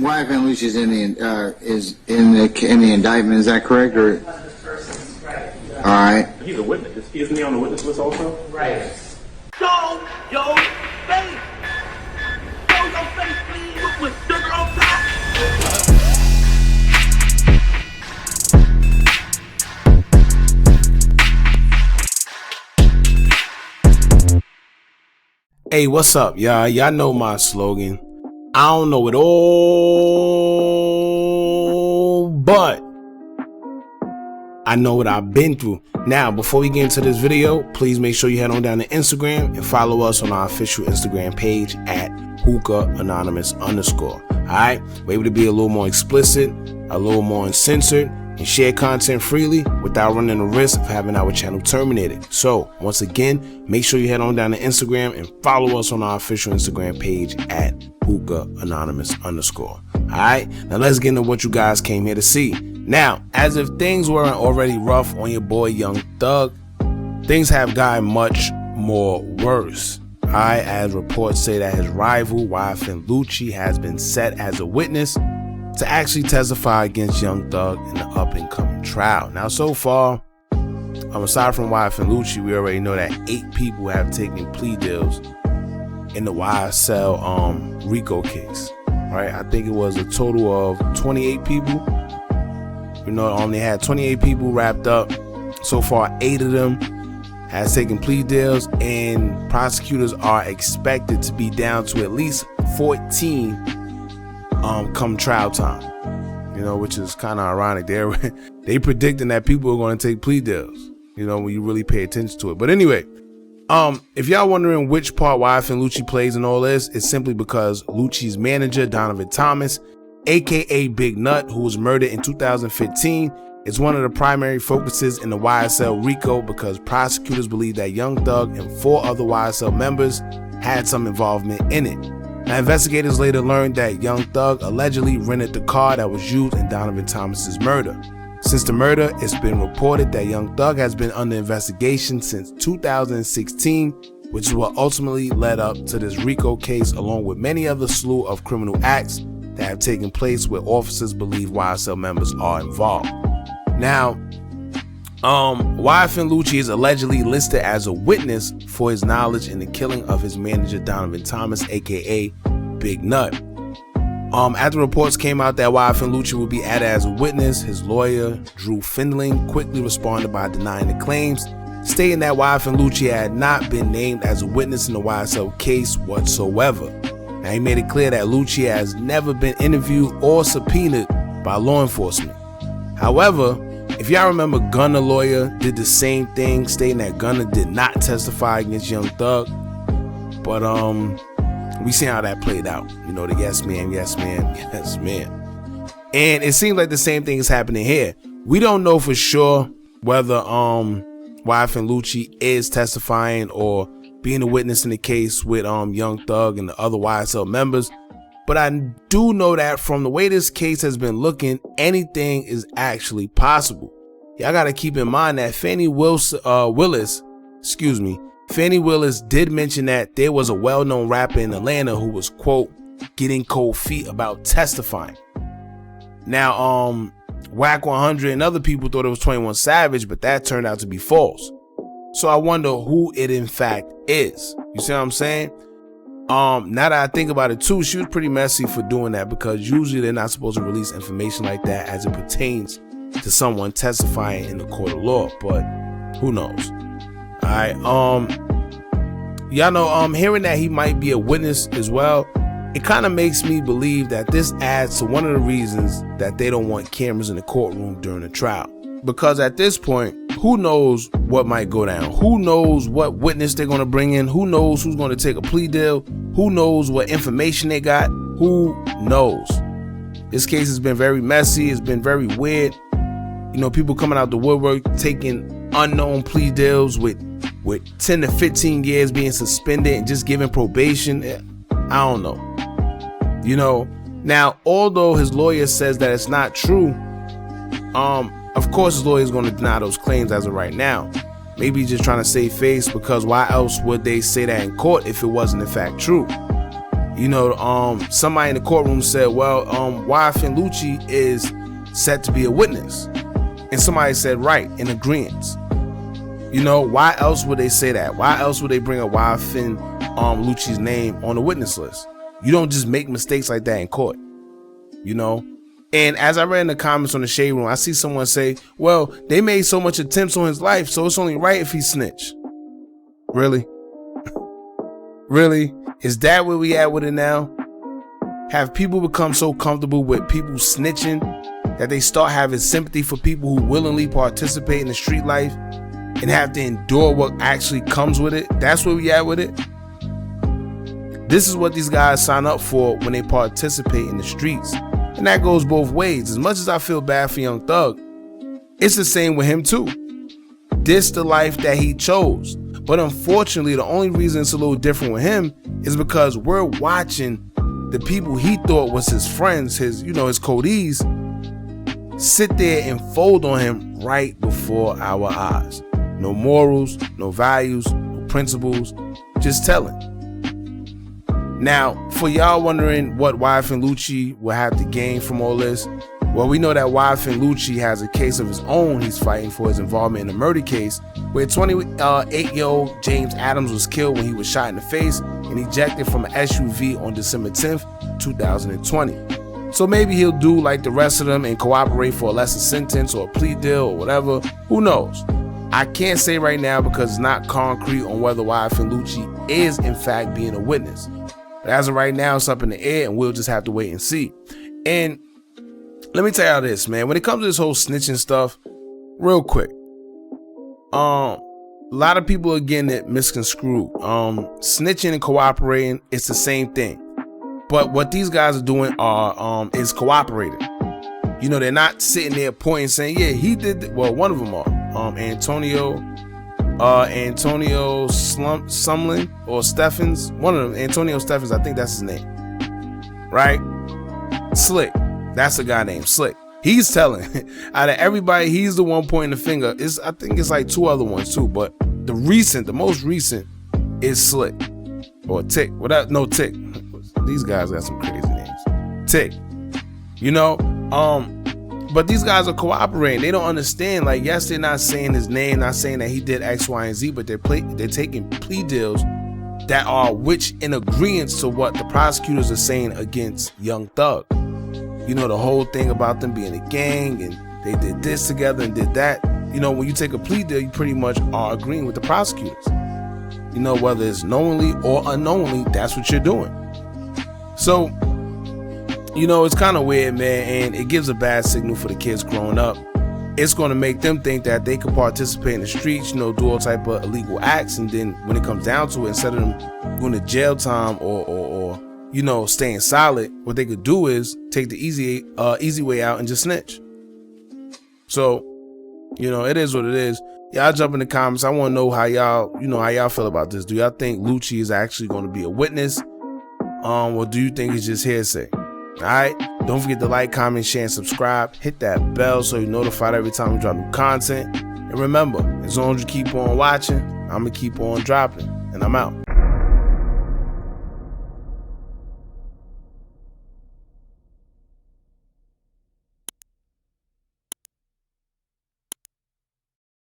YFN LUCCI is in the indictment. Is that correct? Or all right. He's a witness. Isn't he on the witness list also? Right. Show your face. Show your face, please, with sugar on top. Hey, what's up, y'all? Y'all know my slogan. I don't know it all, but I know what I've been through. Now, before we get into this video, please make sure you head on down to Instagram and follow us on our official Instagram page at Hookah Anonymous _. Alright, we're able to be a little more explicit, a little more uncensored, and share content freely without running the risk of having our channel terminated. So, once again, make sure you head on down to Instagram and follow us on our official Instagram page at Hookah Anonymous _. Alright, now let's get into what you guys came here to see. Now, as if things weren't already rough on your boy Young Thug, things have gotten much more worse. Alright, as reports say that his rival YFN LUCCI has been set as a witness to actually testify against Young Thug in the up-and-coming trial. Now, so far, aside from YFN LUCCI, we already know that 8 people have taken plea deals in the YSL RICO case. Right? I think it was a total of 28 people. You know, they had 28 people wrapped up. So far, 8 of them has taken plea deals, and prosecutors are expected to be down to at least 14 come trial time. You know, which is kind of ironic. They predicting that people are going to take plea deals, you know, when you really pay attention to it. But anyway, if y'all wondering which part YFN LUCCI plays in all this, it's simply because LUCCI's manager, Donovan Thomas, aka Big Nut, who was murdered in 2015, is one of the primary focuses in the YSL RICO because prosecutors believe that Young Thug and 4 other YSL members had some involvement in it. Now, investigators later learned that Young Thug allegedly rented the car that was used in Donovan Thomas's murder. Since the murder, it's been reported that Young Thug has been under investigation since 2016, which is what ultimately led up to this RICO case, along with many other slew of criminal acts that have taken place where officers believe YSL members are involved. Now, YFN LUCCI is allegedly listed as a witness for his knowledge in the killing of his manager Donovan Thomas, aka Big Nut. After reports came out that YFN LUCCI would be added as a witness, his lawyer Drew Findling quickly responded by denying the claims, stating that YFN LUCCI had not been named as a witness in the YSL case whatsoever. Now, he made it clear that LUCCI has never been interviewed or subpoenaed by law enforcement. However, if y'all remember, Gunna lawyer did the same thing, stating that Gunna did not testify against Young Thug. But we see how that played out. You know, the yes man, yes man, yes man. And it seems like the same thing is happening here. We don't know for sure whether YFN LUCCI is testifying or being a witness in the case with Young Thug and the other YSL members. But I do know that from the way this case has been looking, anything is actually possible. Y'all got to keep in mind that Fannie Willis did mention that there was a well-known rapper in Atlanta who was, quote, getting cold feet about testifying. Now, Whack 100 and other people thought it was 21 Savage, but that turned out to be false. So I wonder who it in fact is. You see what I'm saying? Now that I think about it too, she was pretty messy for doing that because usually they're not supposed to release information like that as it pertains to someone testifying in the court of law, but who knows? Alright, y'all know, hearing that he might be a witness as well, it kind of makes me believe that this adds to one of the reasons that they don't want cameras in the courtroom during the trial. Because at this point, who knows what might go down? Who knows what witness they're going to bring in? Who knows who's going to take a plea deal? Who knows what information they got? Who knows? This case has been very messy. It's been very weird. You know, people coming out the woodwork, taking unknown plea deals with 10 to 15 years being suspended and just giving probation. I don't know. You know, now, although his lawyer says that it's not true, of course his lawyer is going to deny those claims as of right now. Maybe he's just trying to save face, because why else would they say that in court if it wasn't in fact true? You know, somebody in the courtroom said, well, YFN LUCCI is set to be a witness. And somebody said, right, in agreement. You know, why else would they say that? Why else would they bring up YFN LUCCI's name on the witness list? You don't just make mistakes like that in court, you know? And as I read in the comments on the Shade Room, I see someone say, well, they made so much attempts on his life, so it's only right if he snitch. Really? Really? Is that where we at with it now? Have people become so comfortable with people snitching that they start having sympathy for people who willingly participate in the street life and have to endure what actually comes with it? That's where we at with it. This is what these guys sign up for when they participate in the streets. And that goes both ways. As much as I feel bad for Young Thug, it's the same with him too. This the life that he chose. But unfortunately, the only reason it's a little different with him is because we're watching the people he thought was his friends, his codees, sit there and fold on him right before our eyes. No morals, no values, no principles, just telling. Now, for y'all wondering what YFN LUCCI will have to gain from all this, well, we know that YFN LUCCI has a case of his own he's fighting for his involvement in a murder case where 28-year-old James Adams was killed when he was shot in the face and ejected from an SUV on December 10th, 2020. So maybe he'll do like the rest of them and cooperate for a lesser sentence or a plea deal or whatever. Who knows? I can't say right now because it's not concrete on whether YFN LUCCI is in fact being a witness. But as of right now, it's up in the air and we'll just have to wait and see. And let me tell y'all this, man. When it comes to this whole snitching stuff, real quick, a lot of people are getting it misconstrued. Snitching and cooperating, it's the same thing. But what these guys are doing is cooperating. You know, they're not sitting there pointing saying, yeah, he did it. Well, one of them are Antonio Sumlin or Steffens. One of them, Antonio Steffens, I think that's his name. Right? Slick. That's a guy named Slick. He's telling. Out of everybody, he's the one pointing the finger. I think it's like two other ones too, but the most recent is Slick. Or Tick. Without no Tick. These guys got some crazy names. Tick. You know, but these guys are cooperating. They don't understand. Like, yes, they're not saying his name, not saying that he did X, Y, and Z, but they're taking plea deals that are in agreement to what the prosecutors are saying against Young Thug. You know, the whole thing about them being a gang and they did this together and did that. You know, when you take a plea deal, you pretty much are agreeing with the prosecutors. You know, whether it's knowingly or unknowingly, that's what you're doing. So, you know, it's kind of weird, man, and it gives a bad signal for the kids growing up. It's going to make them think that they could participate in the streets, you know, do all type of illegal acts, and then when it comes down to it, instead of them going to jail time or you know, staying solid, what they could do is take the easy way out and just snitch. So, you know, it is what it is. Y'all jump in the comments. I want to know how y'all feel about this. Do y'all think LUCCI is actually going to be a witness? Or do you think it's just hearsay? All right. Don't forget to like, comment, share, and subscribe. Hit that bell so you're notified every time we drop new content. And remember, as long as you keep on watching, I'm going to keep on dropping. And I'm out.